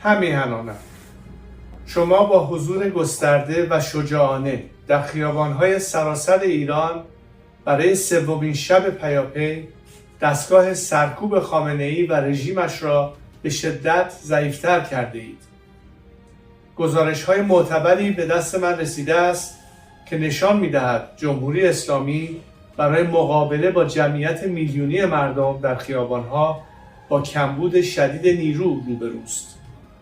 همیهنانم، شما با حضور گسترده و شجاعانه در خیابان‌های سراسر ایران برای سومین شب پیاپی دستگاه سرکوب خامنه‌ای و رژیمش را به شدت ضعیف‌تر کرده اید. گزارش‌های معتبری به دست من رسیده است که نشان می‌دهد جمهوری اسلامی برای مقابله با جمعیت میلیونی مردم در خیابان‌ها با کمبود شدید نیرو روبروست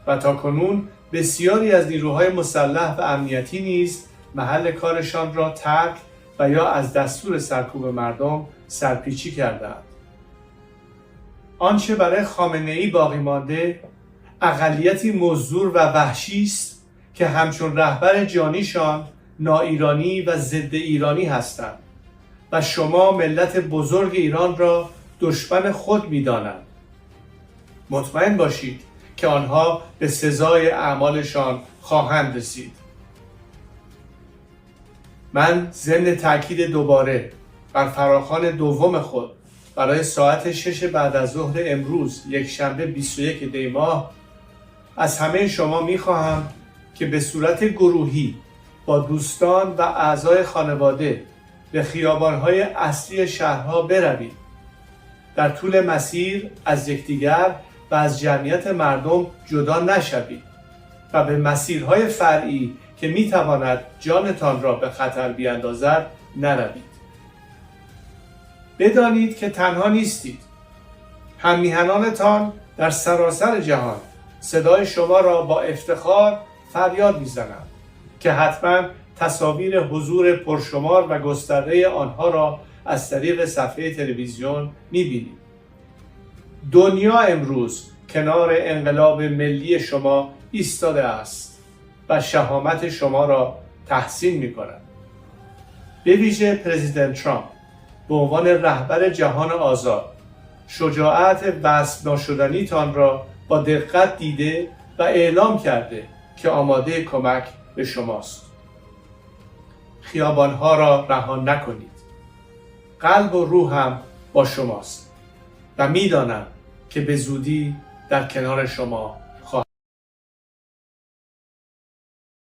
و تاکنون بسیاری از نیروهای مسلح و امنیتی نیز محل کارشان را ترک و یا از دستور سرکوب مردم سرپیچی کردند. آنچه برای خامنه‌ای باقی مانده اقلیتی مزدور و وحشی است که همچون رهبر جانیشان ناایرانی و ضد ایرانی هستند و شما ملت بزرگ ایران را دشمن خود می‌دانند. مطمئن باشید که آنها به سزای اعمالشان خواهند رسید. من ضمن تأکید دوباره بر فراخوان دوم خود برای ساعت 6 بعد از ظهر امروز یکشنبه 21 دی ماه از همه شما می‌خواهم که به صورت گروهی با دوستان و اعضای خانواده به خیابان‌های اصلی شهرها بروید. در طول مسیر از یکدیگر و از جمعیت مردم جدا نشوید و به مسیرهای فرعی که می‌تواند جانتان را به خطر بیاندازد نروید. بدانید که تنها نیستید. هممیهنانتان در سراسر جهان صدای شما را با افتخار فریاد می‌زنند که حتما تصاویر حضور پرشمار و گسترده آنها را از طریق صفحه تلویزیون می‌بینید. دنیا امروز کنار انقلاب ملی شما ایستاده است و شهامت شما را تحسین می‌کند. به ویژه پرزیدنت ترامپ به عنوان رهبر جهان آزاد شجاعت وصف ناشدنیتان را با دقت دیده و اعلام کرده که آماده کمک به شماست. خیابانها را رها نکنید. قلب و روحم با شماست و می‌دانم که به زودی در کنار شما